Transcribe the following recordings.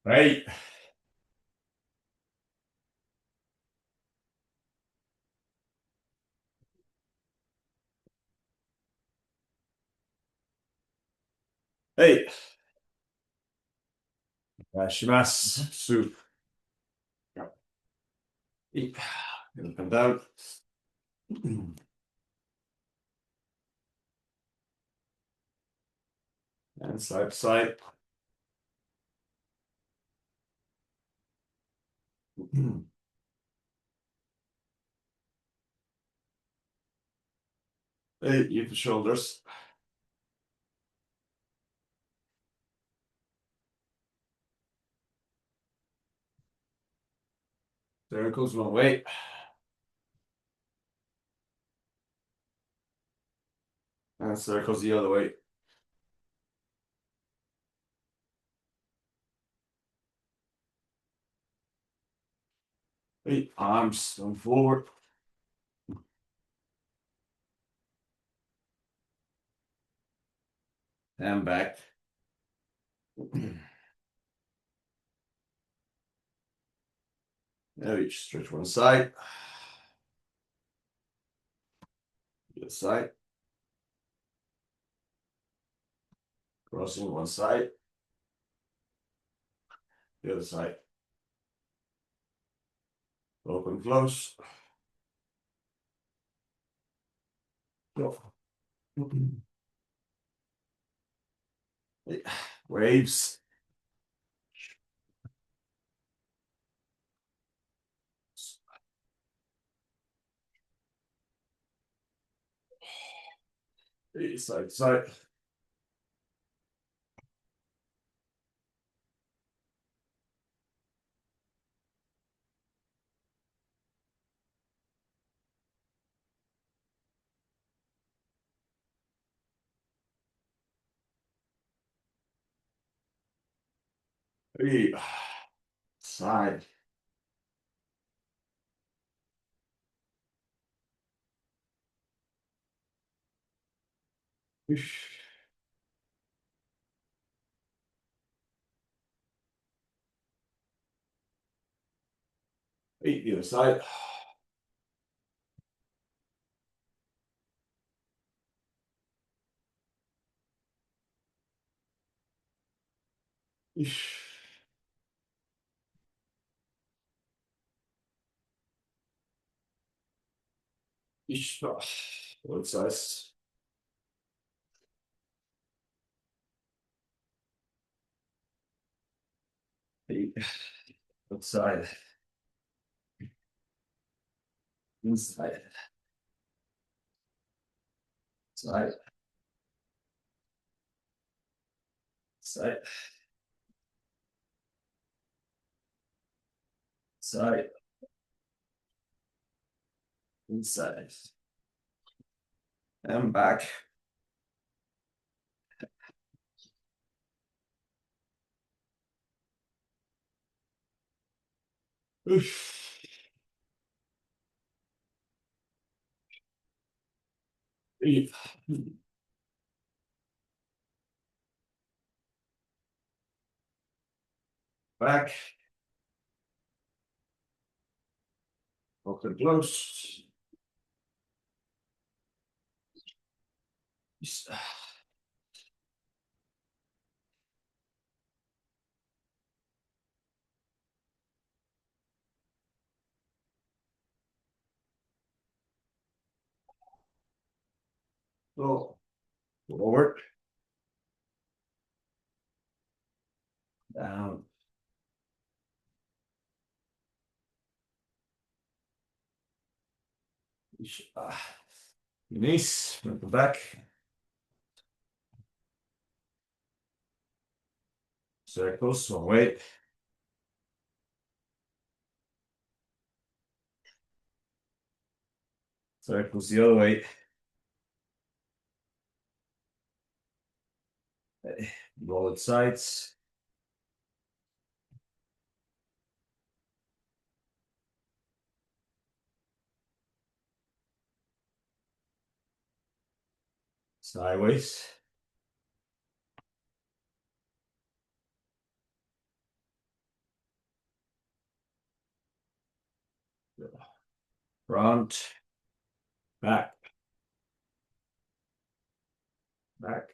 Hey, hey, お願いします。Soup. Eat. Gonna come down. And side to side. Hey, use the shoulders. Circles one way. And circles the other way. Hey, arms on forward and back. Now you stretch one side. The other side. Crossing one side. The other side. Open, close. Go. Hey, waves. Hey, side to side. Hey, side. Hey, the other side. One size. Hey, outside. Inside. Side. Side. Side. Inside. And back. Hey, back. Open, close. So, forward. Down. Nice. At the back. Circles one way. Circles the other way. Roll it sides. Sideways. Front, back, back,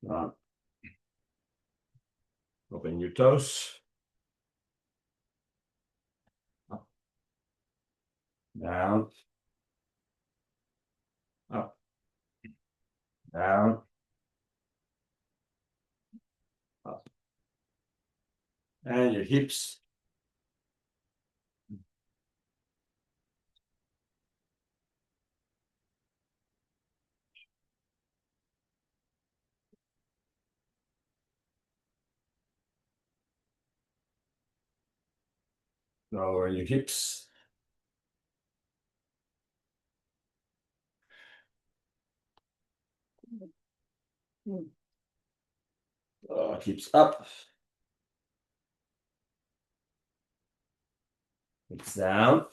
front. Open your toes. Up, down, up, down, up. And your hips. Lower your hips. Hips up. Hips down.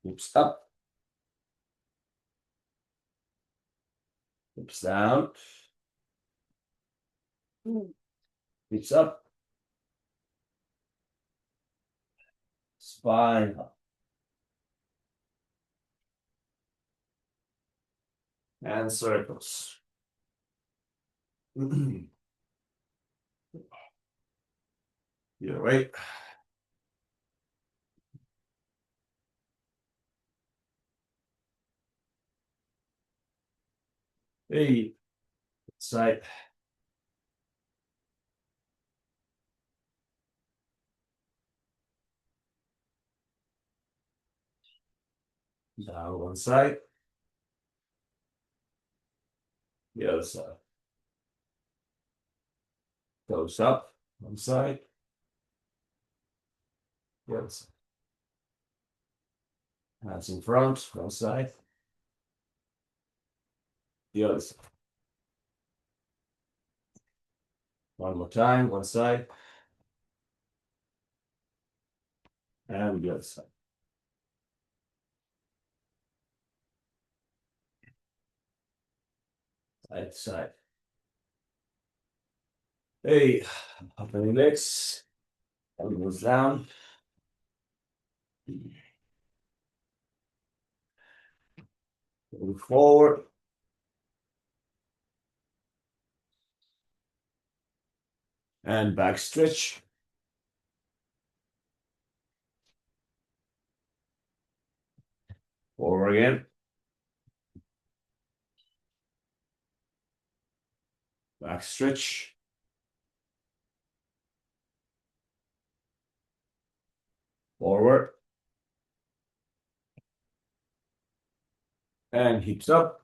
Hips up. Hips down. Hips up. Spine up. And circles. Either way. Hey, side. Down one side. The other side. Toes up one side. The other side. Hands in front, one side. The other side. One more time, one side. And the other side. Side to side. Hey, open your legs. Elbows down. Move forward. And back stretch. Forward again. Back stretch. Forward. And hips up.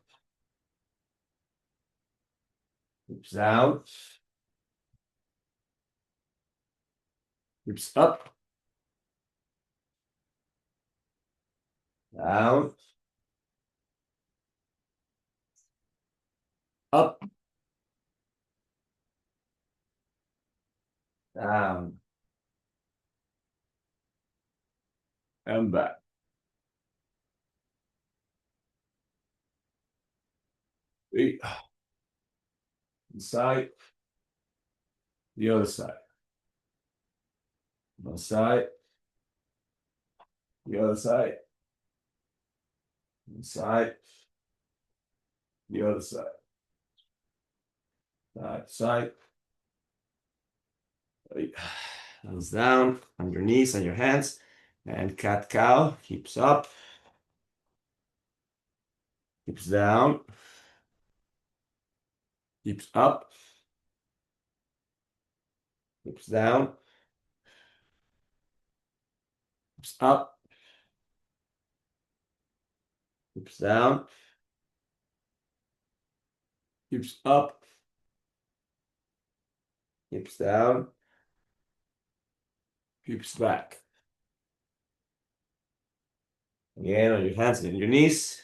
Hips down. Hips up. Down. Up. Down. And back. Hey. Side. The other side. One side. The other side. One side. The other side. Side to side. Hands down on your knees and your hands. And cat cow. Hips up. Hips down. Hips up. Hips down. Hips up. Hips down. Hips up. Hips down. Hips back. Again on your hands and your knees.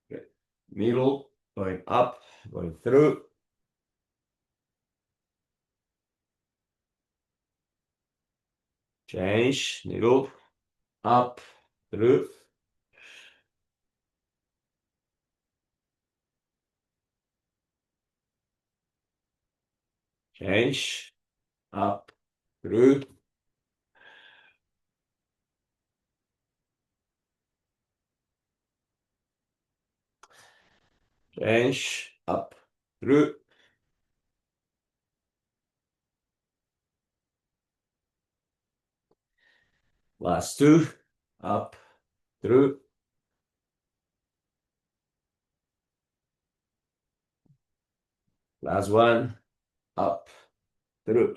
Good. Middle going up, going through. Change, middle, up, through. Change, up, through. Change, up, through. Last two, up, through. Last one, up, through.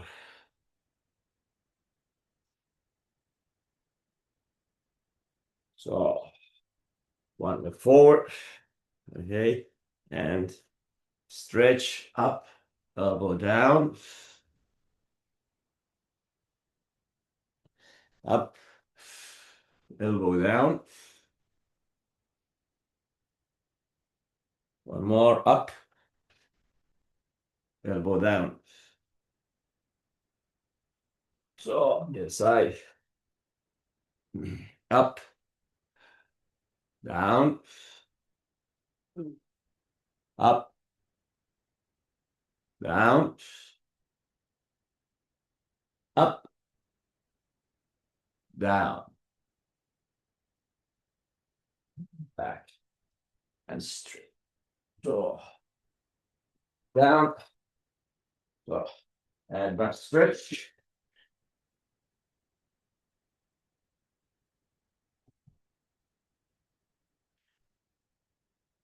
So one leg forward, okay, and stretch up, elbow down, up, elbow down. One more, up, elbow down. So the side, up, down, up, down, up, down, back, and straight. So down, so, and back stretch.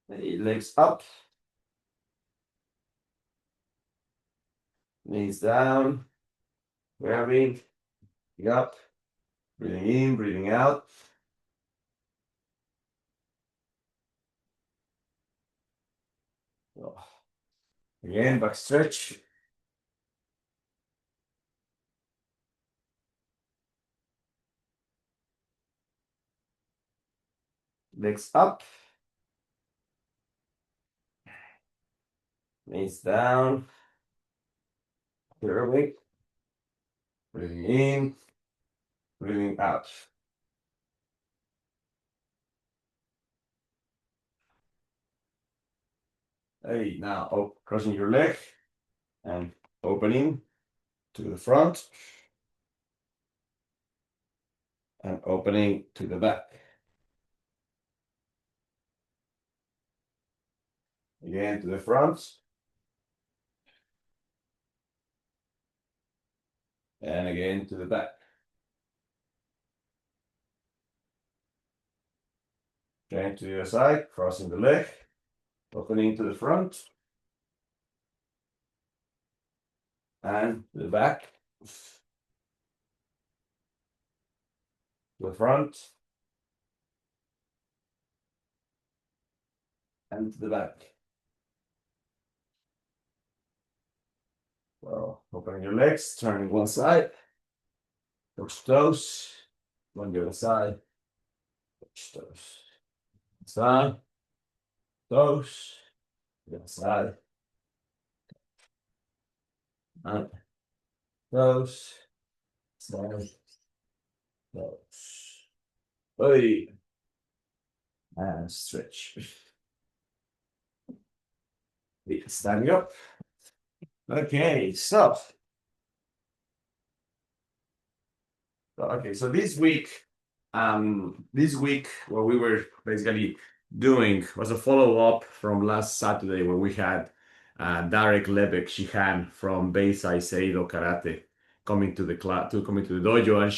Legs up, knees down, grabbing, up, breathing in, breathing out. So, again, back stretch. Legs up, knees down, curving, breathing in, breathing out. Hey, now crossing your leg and opening to the front and opening to the back. Again to the front and again to the back. Again to the other side, crossing the leg, opening to the front and to the back, to the front and to the back. Well, opening your legs, turning one side, touch toes, on the other side, touch toes. Side, toes, the other side, and toes, side, toes. Hey, and stretch. Standing up. Okay, so this week what we were basically doing was a follow-up from last Saturday when we had Darek Lebek Shihan from Beisai Seido Karate coming to the class to coming to the dojo and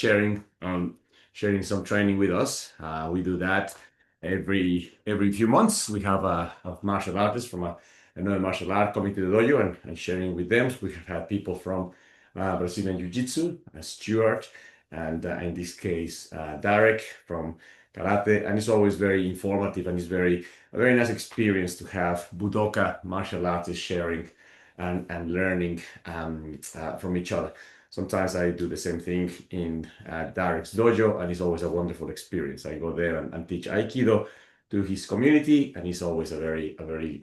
sharing some training with us. We do that every few months. We have a martial artist from another martial art coming to the dojo and sharing with them. We have had people from Brazilian Jiu-Jitsu, Stuart, and in this case, Darek from karate, and it's always very informative and it's a very nice experience to have Budoka martial artists sharing and learning from each other. Sometimes I do the same thing in Darek's dojo, and it's always a wonderful experience. I go there and teach Aikido to his community, and it's always a very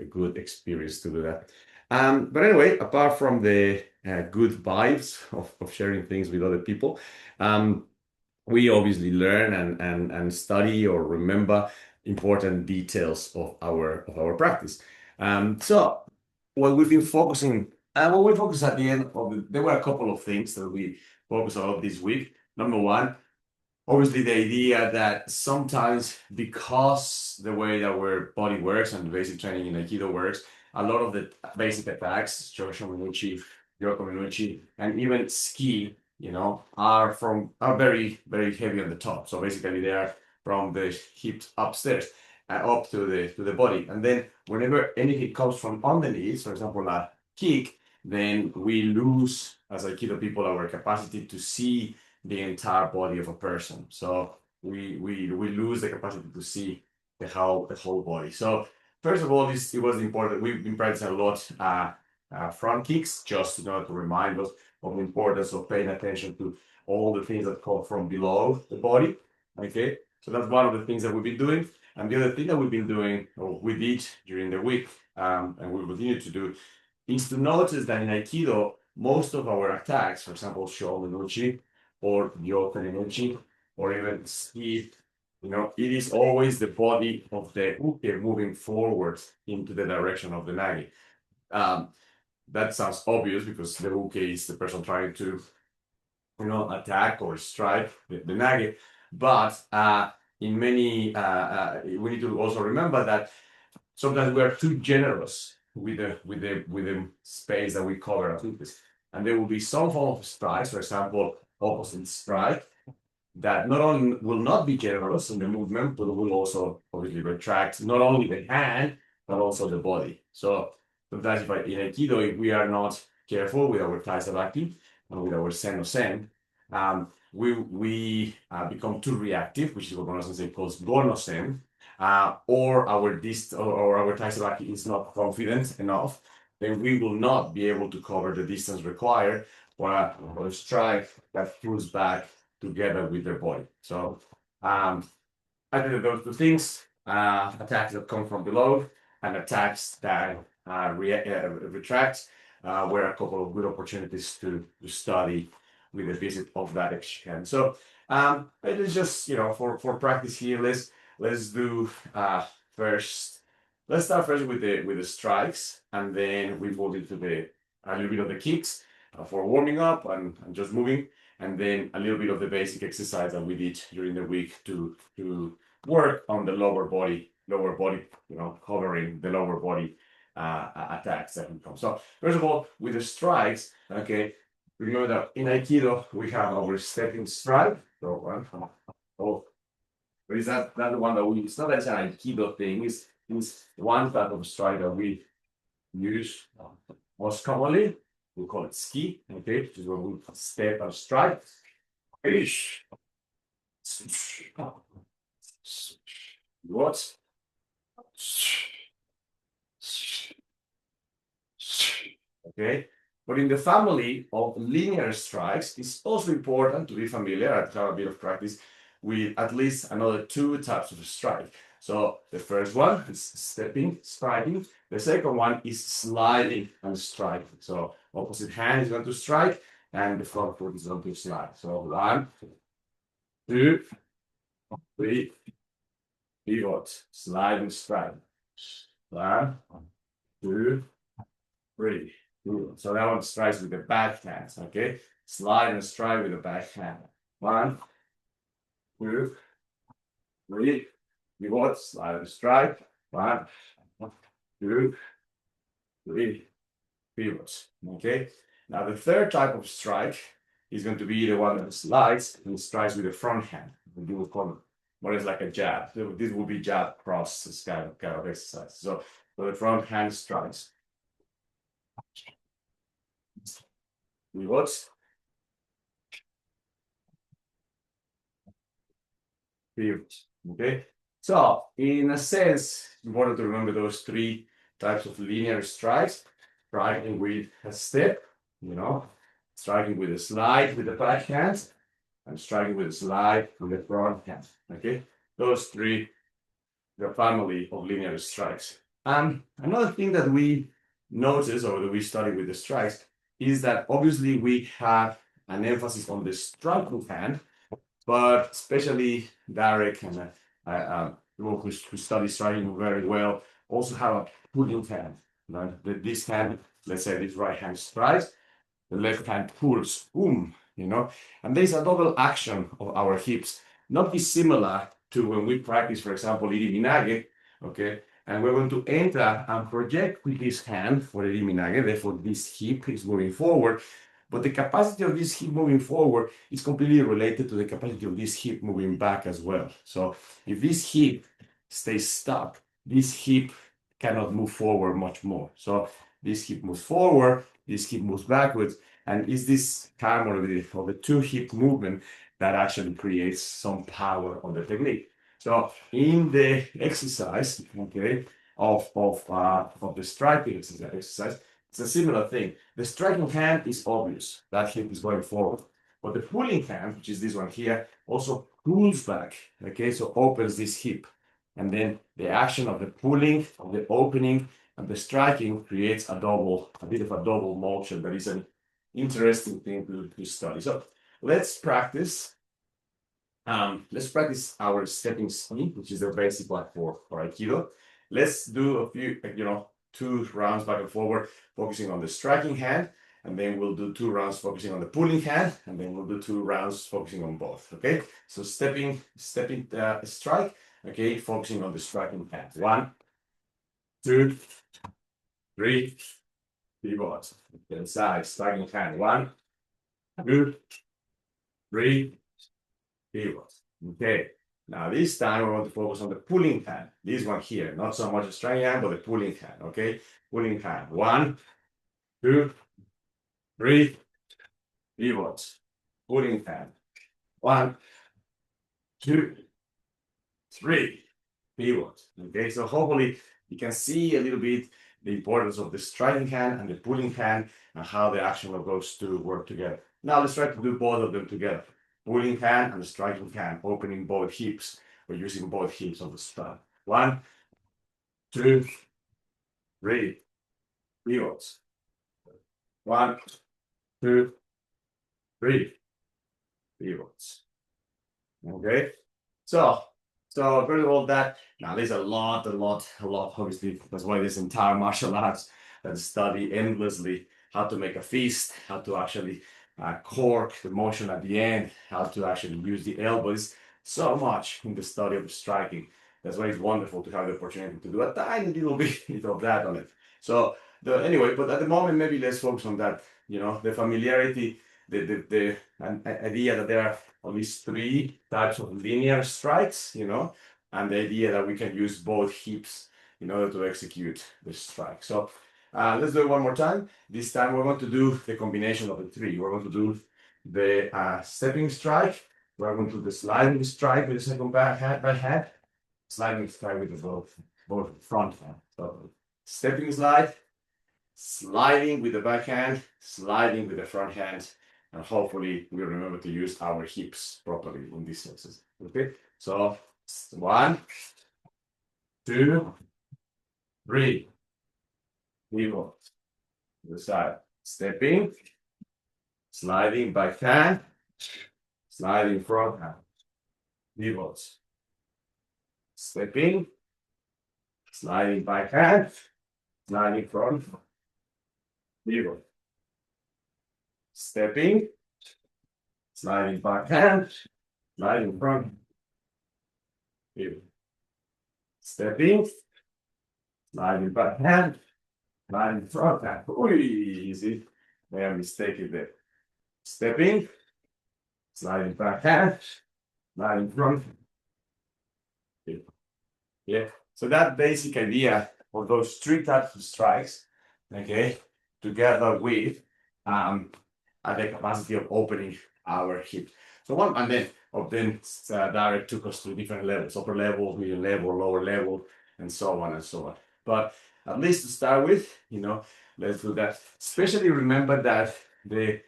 good experience to do that. But anyway, apart from the good vibes of sharing things with other people, we obviously learn and study or remember important details of our practice. So what we've been focusing, what we focused at the end of there were a couple of things that we focused on this week. Number one, obviously the idea that sometimes because the way that our body works and the basic training in Aikido works, a lot of the basic attacks, Shosho Minuchi, Yoko Minuchi, and even ski, are very, very heavy on the top. So basically they are from the hips upstairs up to the body. And then whenever any hit comes from underneath, for example, a kick, then we lose as Aikido people our capacity to see the entire body of a person. So we lose the capacity to see the whole body. So first of all, it was important. We've been practicing a lot front kicks, just to remind us of the importance of paying attention to all the things that come from below the body. Okay, so that's one of the things that we've been doing. And the other thing that we've been doing, or we did during the week, and we continue to do, is to notice that in Aikido, most of our attacks, for example, Shorin Uchi or Yoken Uchi, or even Ski, it is always the body of the uke moving forward into the direction of the nagi. That sounds obvious because the uke is the person trying to, attack or strike the nagi. But in many, we need to also remember that sometimes we are too generous with the space that we cover as upes. And there will be some form of strikes, for example, opposite strike, that not only will not be generous in the movement, but will also obviously retract not only the hand, but also the body. So sometimes in Aikido, if we are not careful with our Taisabaki and with our Sen no Sen, we become too reactive, which is what Bono Sensei calls Gono Sen, or our Taisabaki is not confident enough, then we will not be able to cover the distance required for a strike that pulls back together with their body. So I think those two things, attacks that come from below and attacks that retract, were a couple of good opportunities to study with a visit of that exchange. So it is just, for practice here, let's do first, let's start first with the strikes, and then we move into a little bit of the kicks for warming up and just moving, and then a little bit of the basic exercise that we did during the week to work on the lower body, covering the lower body attacks that can come. So first of all, with the strikes, okay, remember that in Aikido we have our stepping strike. So one, but is that the one that it's not as an Aikido thing, it's one type of strike that we use most commonly. We call it ski, okay, which is when we step and strike. What? Okay, but in the family of linear strikes, it's also important to be familiar and have a bit of practice with at least another two types of strike. So the first one is stepping, striking. The second one is sliding and striking. So opposite hand is going to strike and the front foot is going to slide. So 1, 2, 3, pivot, slide and strike. 1, 2, 3. So that one strikes with the back hands, okay? Slide and strike with the back hand. 1, 2, 3. Pivot, slide and strike. 1, 2, 3. Pivots, okay? Now the third type of strike is going to be the one that slides and strikes with the front hand. We will call it more or less like a jab. So this will be jab cross, this kind of exercise. So the front hand strikes. Pivots. Pivots, okay? So in a sense, important to remember those three types of linear strikes. Striking with a step, striking with a slide with the back hand, and striking with a slide with the front hand. Okay, those three, the family of linear strikes. And another thing that we notice or that we study with the strikes is that obviously we have an emphasis on the striking hand, but especially Derek and people who study striking very well also have a pulling hand. This hand, let's say this right hand strikes, the left hand pulls, and there's a double action of our hips not dissimilar to when we practice, for example, iriminage, okay? And we're going to enter and project with this hand for iriminage, therefore this hip is moving forward. But the capacity of this hip moving forward is completely related to the capacity of this hip moving back as well. So if this hip stays stuck, this hip cannot move forward much more. So this hip moves forward, this hip moves backwards, and it's this harmony of the two hip movement that actually creates some power on the technique. So in the exercise, okay, of the striking exercise, it's a similar thing. The striking hand is obvious. That hip is going forward. But the pulling hand, which is this one here, also pulls back, okay, so opens this hip. And then the action of the pulling, of the opening, and the striking creates a bit of a double motion that is an interesting thing to study. So let's practice. Let's practice our stepping speed, which is the basic one for Aikido. Let's do a few, 2 rounds back and forward, focusing on the striking hand, and then we'll do 2 rounds focusing on the pulling hand, and then we'll do 2 rounds focusing on both. Okay, so stepping strike. Okay, focusing on the striking hand. 1, 2, 3, pivot. Inside, striking hand. 1, 2, 3, pivot. Okay. Now this time we want to focus on the pulling hand. This one here, not so much the striking hand, but the pulling hand. Okay, pulling hand. 1, 2, 3, pivot. Pulling hand. 1, 2, 3, pivot. Okay, so hopefully you can see a little bit the importance of the striking hand and the pulling hand and how the action of those two work together. Now let's try to do both of them together. Pulling hand and the striking hand, opening both hips or using both hips on the strike. 1, 2, 3, pivots. 1, 2, 3, pivots. Okay, so first of all, that now there's a lot. Obviously, that's why this entire martial arts that study endlessly how to make a fist, how to actually cork the motion at the end, how to actually use the elbows. So much in the study of striking. That's why it's wonderful to have the opportunity to do a tiny little bit of that on it. So anyway, but at the moment, maybe let's focus on that. The familiarity, the idea that there are at least 3 types of linear strikes, and the idea that we can use both hips in order to execute the strike. So let's do it one more time. This time we're going to do the combination of the 3. We're going to do the stepping strike. We're going to do the sliding strike with the second back hand, sliding strike with the both front hand. So stepping slide, sliding with the back hand, sliding with the front hand, and hopefully we'll remember to use our hips properly in this exercise. Okay, so 1, 2, 3, pivot, to the side, stepping, sliding back hand, sliding front hand, pivots, stepping, sliding back hand, sliding front, pivot, stepping, sliding back hand, sliding front, pivot, stepping, sliding back hand, sliding front hand. Ooh, easy. Made a mistake there. Stepping, sliding back hand, sliding front. Pivot. Yeah. So that basic idea of those 3 types of strikes, okay, together with the capacity of opening our hip. So one, and then direct took us to different levels: upper level, medium level, lower level, and so on and so on. But at least to start with, let's do that. Especially remember that the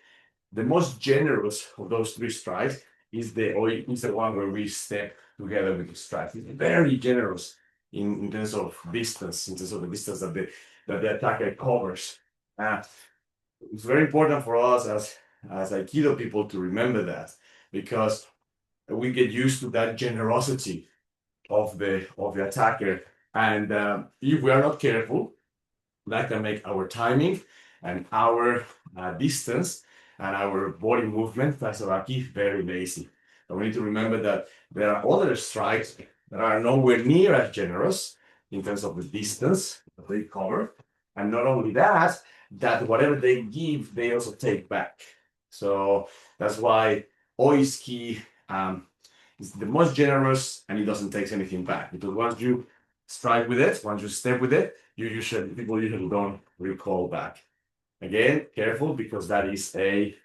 most generous of those 3 strikes is the one where we step together with the strike. It's very generous in terms of distance, in terms of the distance that the attacker covers. It's very important for us as Aikido people to remember that, because we get used to that generosity of the attacker, and if we are not careful, that can make our timing and our distance and our body movement, Tasaraki, very lazy. And we need to remember that there are other strikes that are nowhere near as generous in terms of the distance that they cover. And not only that, that whatever they give, they also take back. So that's why Oiski is the most generous and it doesn't take anything back. Because once you strike with it, once you step with it, people usually don't recall back. Again, careful because that is a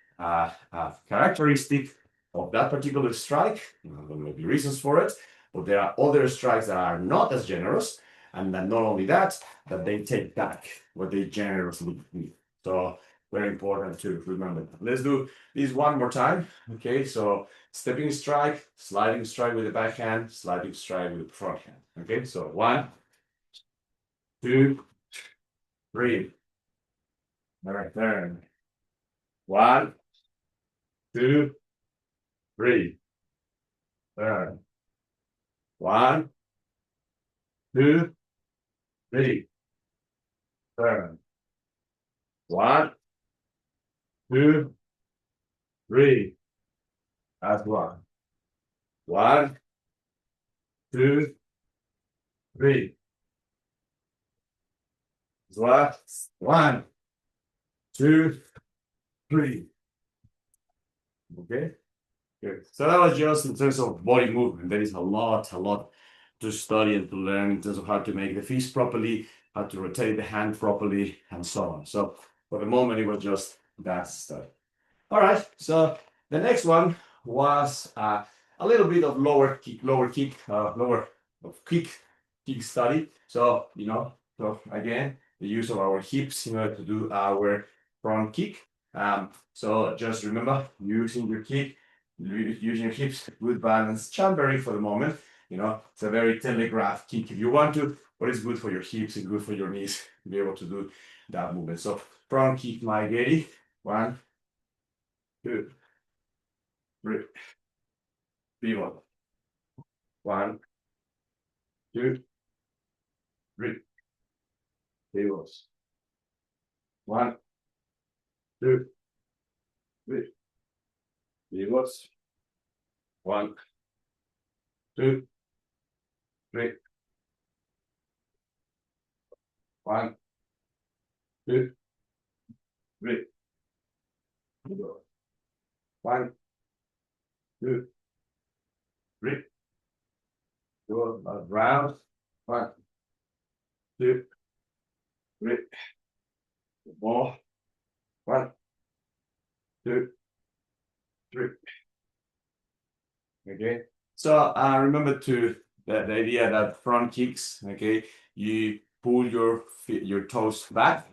characteristic of that particular strike. There may be reasons for it, but there are other strikes that are not as generous, and then not only that, that they take back what they generously give. So very important to remember that. Let's do this one more time. Okay, so stepping strike, sliding strike with the backhand, sliding strike with the front hand. Okay, so 1, 2, 3. All right, turn. 1, 2, 3. Turn. 1, 2, 3. Turn. 1, 2, 3. That's 1. 1, 2, 3. That's 1, 2, 3. Okay. Good. So that was just in terms of body movement. There is a lot to study and to learn in terms of how to make the fist properly, how to rotate the hand properly, and so on. So for the moment, it was just that stuff. All right. So the next one was a little bit of lower kick study. So so again, the use of our hips in order to do our front kick. So just remember using your kick. Using your hips, good balance, chambering for the moment. It's a very telegraph kick if you want to, but it's good for your hips and good for your knees to be able to do that movement. So front kick, my Gary. 1, 2, 3. Pivot. 1, 2, 3. Pivots. 1, 2, 3. Pivots. 1, 2, 3. 1, 2, 3. 1, 2, 3. Go round. 1, 2, 3. More. 1, 2, 3. Okay. So remember the idea that front kicks. Okay, you pull your toes back,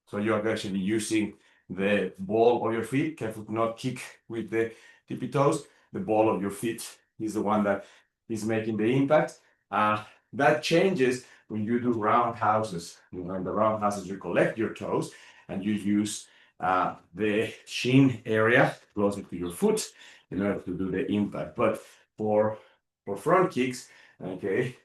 so you are actually using the ball of your feet. Careful to not kick with the tippy toes. The ball of your feet is the one that is making the impact. That changes when you do roundhouses. In the roundhouses, you collect your toes and you use the shin area closer to your foot in order to do the impact. But for front kicks, okay,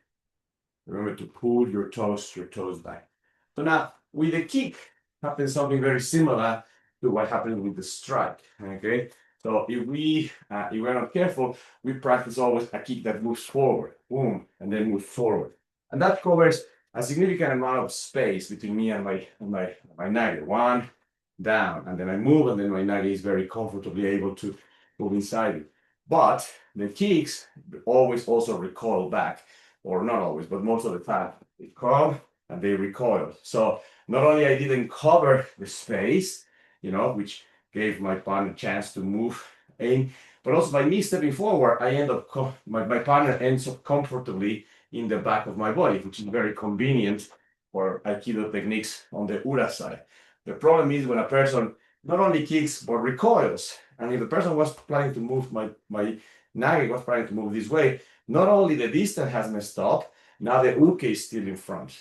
remember to pull your toes back. So now with the kick happens something very similar to what happened with the strike. Okay, so if we're not careful, we practice always a kick that moves forward, boom, and then move forward, and that covers a significant amount of space between me and my nagel. 1, down, and then I move, and then my nagel is very comfortably able to move inside it. But the kicks always also recoil back, or not always, but most of the time they come and they recoil. So not only I didn't cover the space, which gave my partner a chance to move in, but also by me stepping forward, I end up my partner ends up comfortably in the back of my body, which is very convenient for Aikido techniques on the Ura side. The problem is when a person not only kicks but recoils, and if the person was planning to move my nage was planning to move this way, not only the distance has messed up, now the uke is still in front.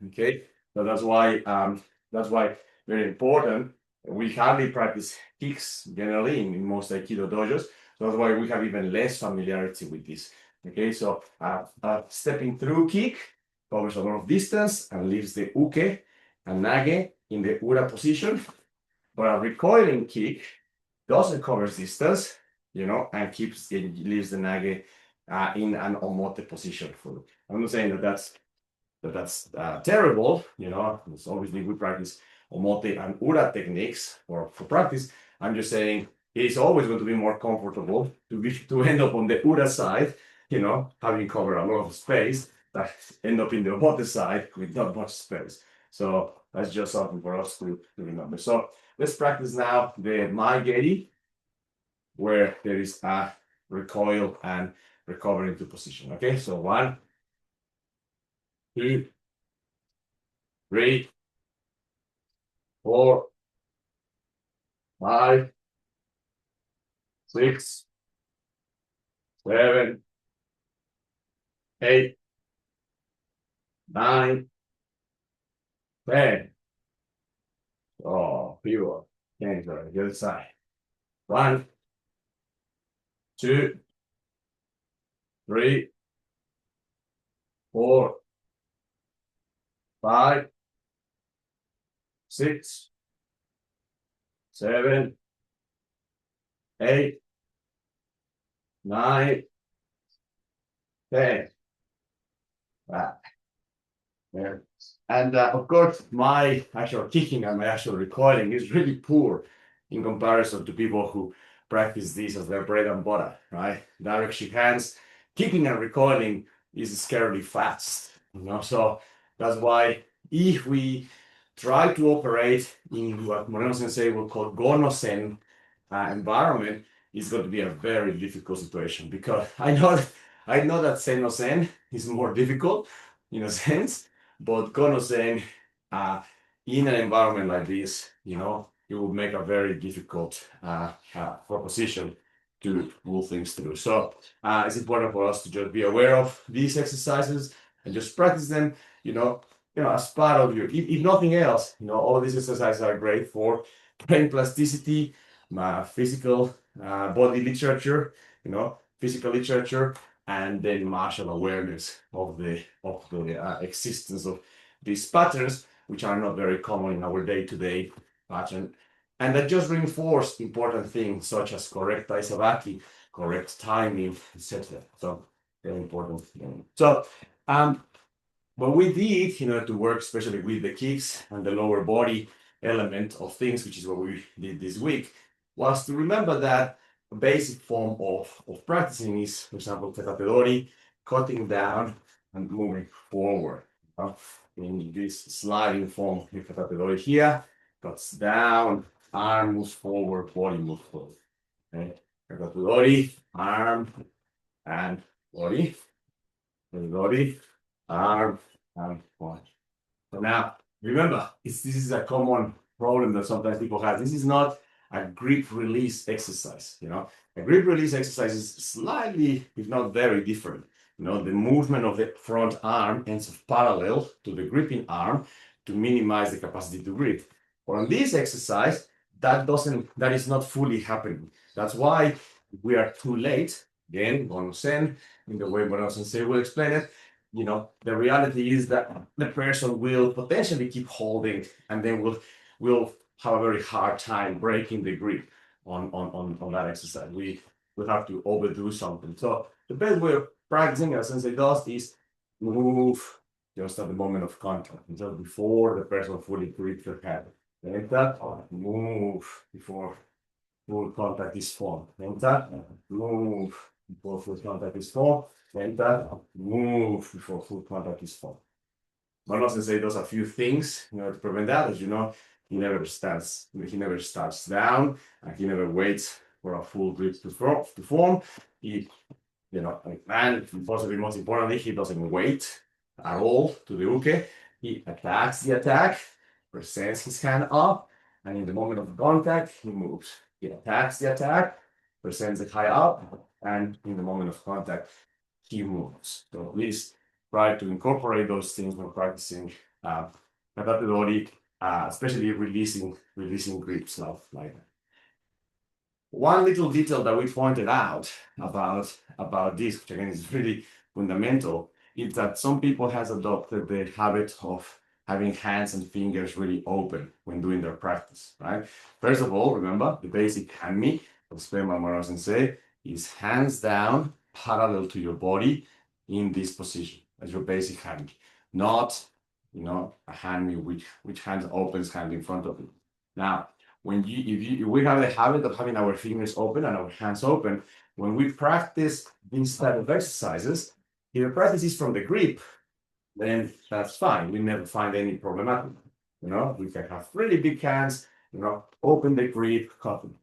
Okay, so that's why very important. We hardly practice kicks generally in most Aikido dojos. So that's why we have even less familiarity with this. Okay, so stepping through kick covers a lot of distance and leaves the uke and nage in the ura position. But a recoiling kick doesn't cover distance, and leaves the nage in an omote position. I'm not saying that's terrible. It's obviously we practice omote and ura techniques for practice. I'm just saying it is always going to be more comfortable to end up on the ura side, having covered a lot of space, that end up in the omote side with not much space. So that's just something for us to remember. So let's practice now the Mai-geri, where there is a recoil and recover into position. Okay, so 1, 2, 3, 4, 5, 6, 7, 8, 9, 10. Oh, pivot. Can't go to the other side. 1, 2, 3, 4, 5, 6, 7, 8, 9, 10. Right. There. And of course, my actual kicking and my actual recoiling is really poor in comparison to people who practice this as their bread and butter, right? Direct shake hands, kicking and recoiling is scarily fast, So that's why if we try to operate in what Moreno Sensei will call gono-sen environment, it's going to be a very difficult situation because I know that sen-no-sen is more difficult in a sense, but gono-sen in an environment like this, it would make a very difficult proposition to pull things through. So it's important for us to just be aware of these exercises and just practice them, as part of if nothing else, all of these exercises are great for brain plasticity, physical body literature, physical literature, and then martial awareness of the existence of these patterns, which are not very common in our day-to-day pattern, and that just reinforce important things such as correct taisabaki, correct timing, etc. So very important. So what we did in order to work, especially with the kicks and the lower body element of things, which is what we did this week, was to remember that a basic form of practicing is, for example, tetatedori, cutting down and moving forward. In this sliding form, the tetatedori here, cuts down, arm moves forward, body moves forward. Okay? Tetatedori, arm and body. Tetatedori, arm and body. So now, remember, this is a common problem that sometimes people have. This is not a grip release exercise. A grip release exercise is slightly, if not very different. The movement of the front arm ends up parallel to the gripping arm to minimize the capacity to grip. But on this exercise, that is not fully happening. That's why we are too late. Again, Gono-sen, in the way Moreno Sensei will explain it, the reality is that the person will potentially keep holding and then will have a very hard time breaking the grip on that exercise. We have to overdo something. So the best way of practicing, as Sensei does, is move just at the moment of contact, just before the person fully grips your hand. Then that, move before full contact is formed. Then that, move before full contact is formed. Then that, move before full contact is formed. One Sensei does a few things to prevent that. As you know, he never starts down, and he never waits for a full grip to form. He, and possibly most importantly, he doesn't wait at all to the uke. He attacks the attack, presents his hand up, and in the moment of contact, he moves. He attacks the attack, presents it high up, and in the moment of contact, he moves. So please try to incorporate those things when practicing tetatedori, especially releasing grips like that. One little detail that we pointed out about this, which again is really fundamental, is that some people has adopted the habit of having hands and fingers really open when doing their practice, right? First of all, remember the basic hanmi, Mamoru Sensei, is hands down parallel to your body in this position as your basic hand, not a hand which hands opens hand in front of you. Now, if we have the habit of having our fingers open and our hands open, when we practice these type of exercises, if the practice is from the grip, then that's fine. We never find any problematic. We can have really big hands, open the grip, cut them.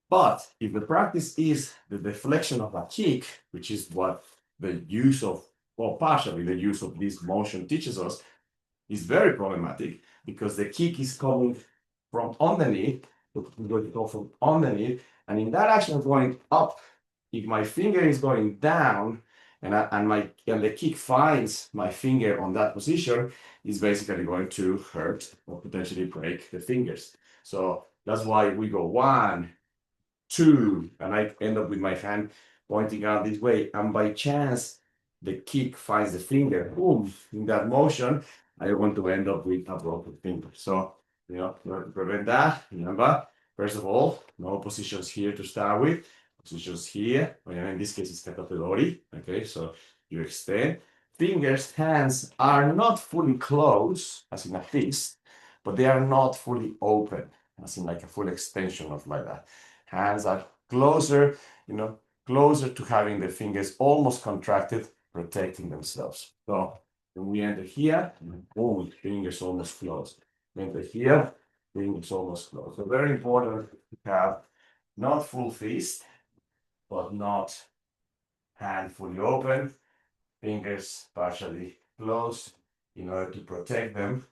But if the practice is the deflection of a kick, which is what the use of, well, partially the use of this motion teaches us, is very problematic because the kick is coming from underneath, going to go from underneath, and in that action of going up, if my finger is going down and the kick finds my finger on that position, is basically going to hurt or potentially break the fingers. So that's why we go 1, 2, and I end up with my hand pointing out this way. And by chance, the kick finds the finger, boom, in that motion, I want to end up with a broken finger. So, to prevent that, remember, first of all, no positions here to start with. Positions here, in this case, it's katatedori. Okay, so you extend. Fingers, hands are not fully closed, as in a fist, but they are not fully open, as in like a full extension of like that. Hands are closer, closer to having the fingers almost contracted, protecting themselves. So when we enter here, boom, fingers almost closed. We enter here, fingers almost closed. So very important to have not full fist, but not hand fully open, fingers partially closed in order to protect them,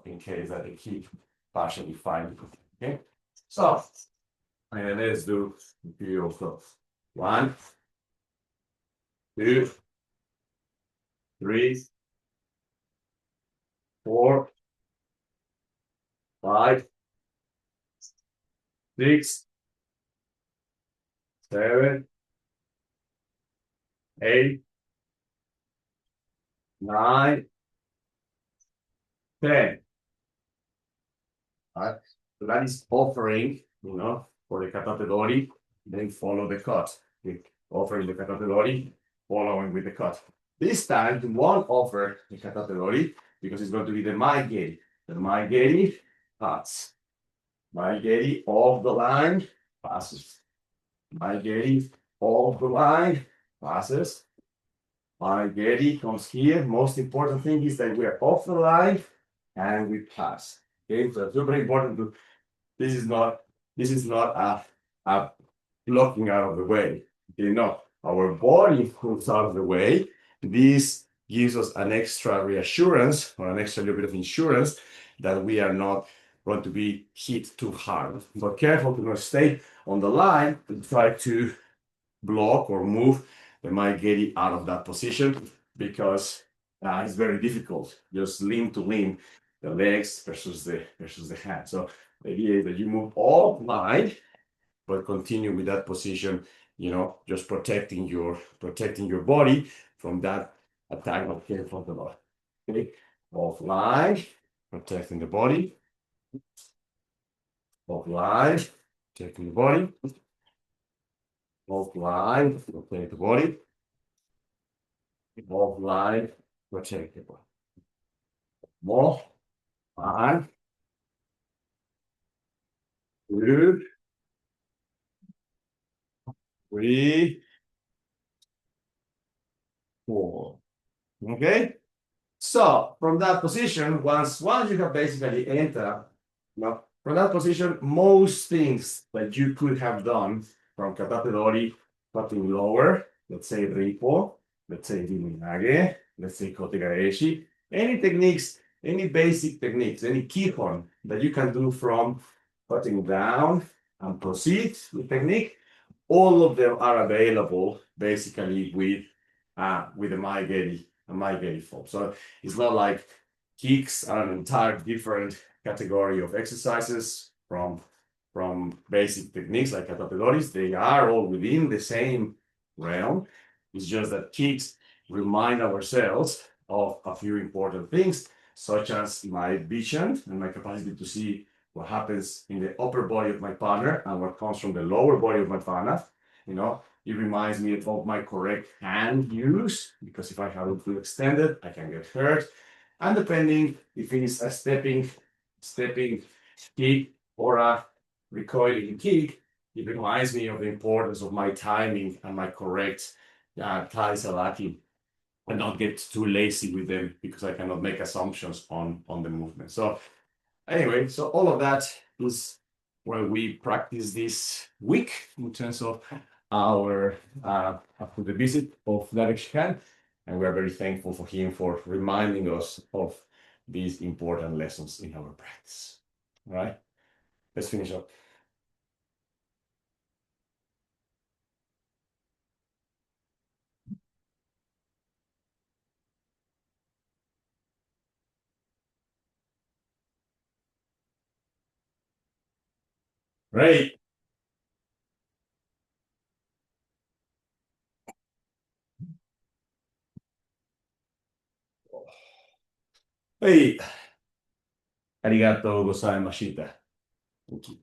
in case that they keep partially fine. Okay, so and let's do a few of those. 1, 2, 3, 4, 5, 6, 7, 8, 9, 10. All right. So that is offering, for the katatedori, then follow the cut. Okay. Offering the katatedori, following with the cut. This time, you won't offer the katatedori because it's going to be the maigeri. The maigeri cuts. Maigeri off the line, passes. Maigeri off the line, passes. Maigeri comes here. Most important thing is that we are off the line and we pass. Okay, so it's very important to. This is not a blocking out of the way. Our body moves out of the way. This gives us an extra reassurance or an extra little bit of insurance that we are not going to be hit too hard. But careful to not stay on the line and try to block or move the maigeri out of that position because it's very difficult. Just limb to limb, the legs versus the hand. So the idea is that you move offline, but continue with that position. Just protecting your body from that attack that came from the body. Okay, offline, protecting the body. Offline, protecting the body. Offline, protect the body. Offline, protect the body. More. 1, 2, 3, 4. Okay. So from that position, once you have basically entered, from that position, most things that you could have done from katatedori, cutting lower, let's say ripo, let's say riminage, let's say kotegaeshi, any techniques, any basic techniques, any kihon that you can do from cutting down and proceed with technique, all of them are available basically with the maigeri form. So it's not like kicks are an entire different category of exercises from basic techniques like katatedoris. They are all within the same realm. It's just that kicks remind ourselves of a few important things, such as my vision and my capacity to see what happens in the upper body of my partner and what comes from the lower body of my partner. It reminds me of my correct hand use, because if I have it too extended, I can get hurt. And depending if it is a stepping kick or a recoiling kick, it reminds me of the importance of my timing and my correct thigh salaki, and not get too lazy with them because I cannot make assumptions on the movement. So anyway, so all of that is what we practice this week in terms of our after the visit of Derek Shan, and we're very thankful for him for reminding us of these important lessons in our practice. All right, let's finish up. Great. Hey, arigato gozaimashita. Thank you.